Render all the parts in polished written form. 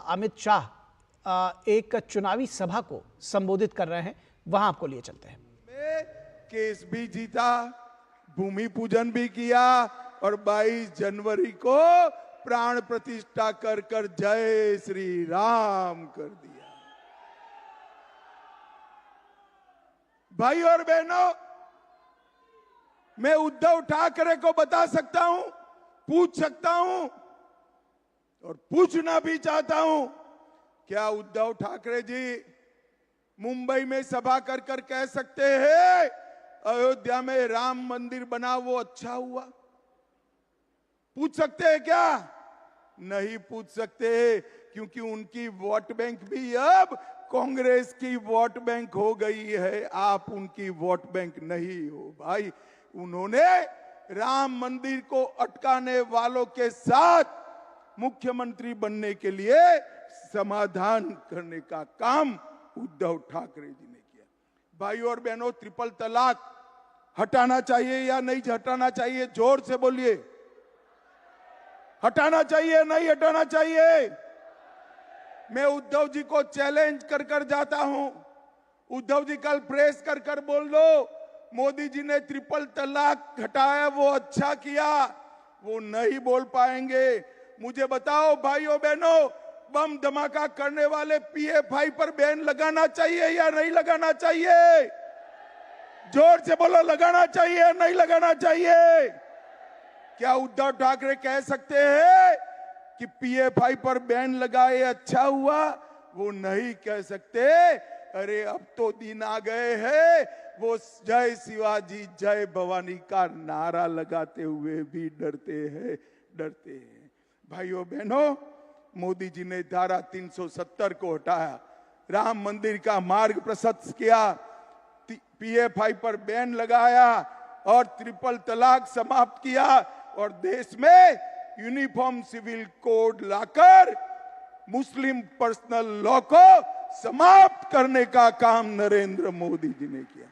अमित शाह एक चुनावी सभा को संबोधित कर रहे हैं, वहां आपको लिए चलते हैं। केस भी जीता, भूमि पूजन भी किया और 22 जनवरी को प्राण प्रतिष्ठा कर कर जय श्री राम कर दिया। भाई और बहनों, मैं उद्धव ठाकरे को बता सकता हूं, पूछ सकता हूं और पूछना भी चाहता हूं, क्या उद्धव ठाकरे जी मुंबई में सभा कर कर कह सकते हैं अयोध्या में राम मंदिर बना वो अच्छा हुआ? पूछ सकते हैं क्या? नहीं पूछ सकते, क्योंकि उनकी वोट बैंक भी अब कांग्रेस की वोट बैंक हो गई है। आप उनकी वोट बैंक नहीं हो भाई। उन्होंने राम मंदिर को अटकाने वालों के साथ मुख्यमंत्री बनने के लिए समाधान करने का काम उद्धव ठाकरे जी ने किया। भाई और बहनों, ट्रिपल तलाक हटाना चाहिए या नहीं हटाना चाहिए? जोर से बोलिए। हटाना चाहिए नहीं हटाना चाहिए? मैं उद्धव जी को चैलेंज कर कर जाता हूं। उद्धव जी कल प्रेस कर कर बोल दो मोदी जी ने ट्रिपल तलाक हटाया वो अच्छा किया। वो नहीं बोल पाएंगे। मुझे बताओ भाइयों बहनों, बम धमाका करने वाले PFI पर बैन लगाना चाहिए या नहीं लगाना चाहिए? जोर से बोलो, लगाना चाहिए नहीं लगाना चाहिए? क्या उद्धव ठाकरे कह सकते हैं कि PFI पर बैन लगाए अच्छा हुआ? वो नहीं कह सकते। अरे अब तो दिन आ गए हैं वो जय शिवाजी जय भवानी का नारा लगाते हुए भी डरते हैं। भाइयों बहनों, मोदी जी ने धारा 370 को हटाया, राम मंदिर का मार्ग प्रशस्त किया, PFI पर बैन लगाया और ट्रिपल तलाक समाप्त किया और देश में यूनिफॉर्म सिविल कोड लाकर मुस्लिम पर्सनल लॉ को समाप्त करने का काम नरेंद्र मोदी जी ने किया।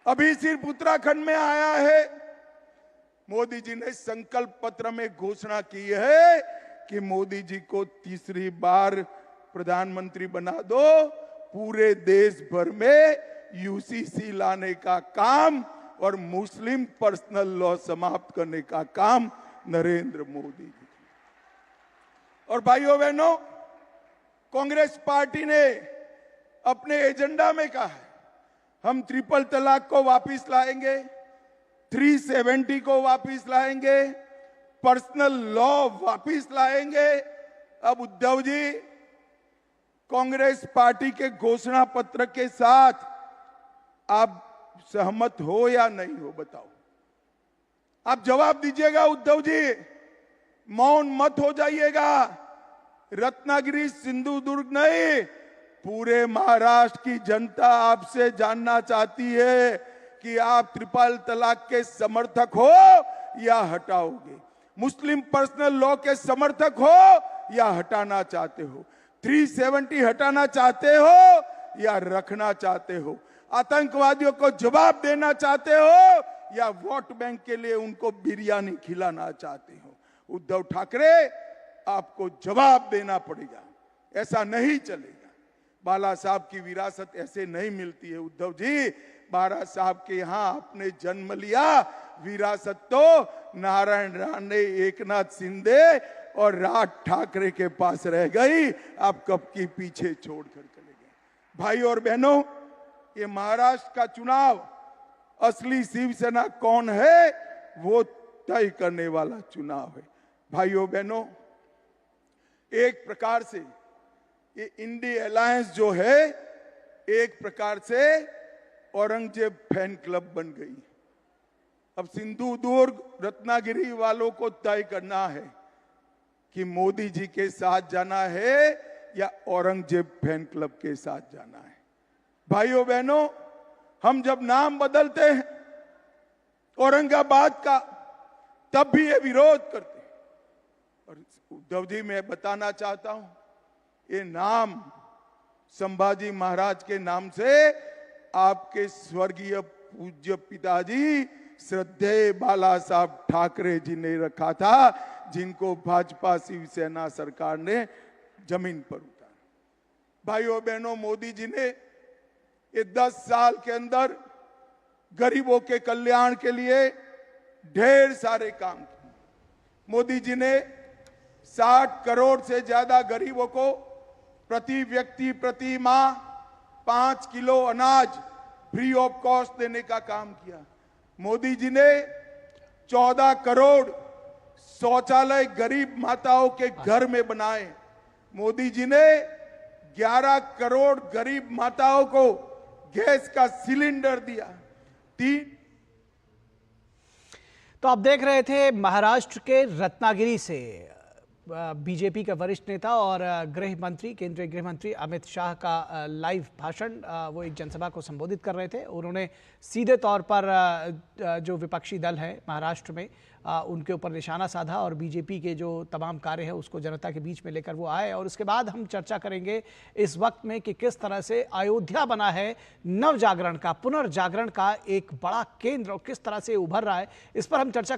अभी सिर्फ उत्तराखंड में आया है, मोदी जी ने संकल्प पत्र में घोषणा की है कि मोदी जी को तीसरी बार प्रधानमंत्री बना दो। पूरे देश भर में UCC लाने का काम और मुस्लिम पर्सनल लॉ समाप्त करने का काम नरेंद्र मोदी जी। और भाइयों बहनों, कांग्रेस पार्टी ने अपने एजेंडा में कहा है हम ट्रिपल तलाक को वापस लाएंगे, 370 को वापस लाएंगे, पर्सनल लॉ वापस लाएंगे। अब उद्धव जी, कांग्रेस पार्टी के घोषणा पत्र के साथ आप सहमत हो या नहीं हो? बताओ, आप जवाब दीजिएगा उद्धव जी, मौन मत हो जाइएगा। रत्नागिरी सिंधुदुर्ग नहीं, पूरे महाराष्ट्र की जनता आपसे जानना चाहती है कि आप ट्रिपल तलाक के समर्थक हो या हटाओगे? मुस्लिम पर्सनल लॉ के समर्थक हो या हटाना चाहते हो? 370 हटाना चाहते हो या रखना चाहते हो? आतंकवादियों को जवाब देना चाहते हो या वोट बैंक के लिए उनको बिरयानी खिलाना चाहते हो? उद्धव ठाकरे, आपको जवाब देना पड़ेगा। ऐसा नहीं चलेगा। बाला साहब की विरासत ऐसे नहीं मिलती है उद्धव जी। बाला साहब के यहां आपने जन्म लिया, विरासत तो नारायण राणे, एकनाथ शिंदे और राज ठाकरे के पास रह गई। आप कब की पीछे छोड़कर चले गए। भाई और बहनों, ये महाराष्ट्र का चुनाव असली शिवसेना कौन है वो तय करने वाला चुनाव है। भाइयों बहनों, एक प्रकार से ये इंडी अलायंस जो है एक प्रकार से औरंगजेब फैन क्लब बन गई। अब सिंधुदुर्ग, रत्नागिरी वालों को तय करना है कि मोदी जी के साथ जाना है या औरंगजेब फैन क्लब के साथ जाना है। भाइयों बहनों, हम जब नाम बदलते हैं औरंगाबाद का, तब भी ये विरोध करते हैं। और उद्धव जी, मैं बताना चाहता हूं, ये नाम संभाजी महाराज के नाम से आपके स्वर्गीय पूज्य पिताजी श्रद्धेय बाला साहब ठाकरे जी ने रखा था। जिनको भाजपा शिवसेना सरकार ने जमीन पर उतारा। भाइयों बहनों, मोदी जी ने ये 10 साल के अंदर गरीबों के कल्याण के लिए ढेर सारे काम किए। मोदी जी ने 60 करोड़ से ज्यादा गरीबों को प्रति व्यक्ति प्रति माह 5 किलो अनाज फ्री ऑफ कॉस्ट देने का काम किया। मोदी जी ने 14 करोड़ शौचालय गरीब माताओं के घर में बनाए। मोदी जी ने 11 करोड़ गरीब माताओं को गैस का सिलेंडर दिया। तो आप देख रहे थे महाराष्ट्र के रत्नागिरी से बीजेपी का वरिष्ठ नेता और गृह मंत्री, केंद्रीय गृह मंत्री अमित शाह का लाइव भाषण। वो एक जनसभा को संबोधित कर रहे थे। उन्होंने सीधे तौर पर जो विपक्षी दल है महाराष्ट्र में उनके ऊपर निशाना साधा और बीजेपी के जो तमाम कार्य है उसको जनता के बीच में लेकर वो आए। और उसके बाद हम चर्चा करेंगे इस वक्त में कि किस तरह से अयोध्या बना है नव जागरण का, पुनर्जागरण का एक बड़ा केंद्र और किस तरह से उभर रहा है, इस पर हम चर्चा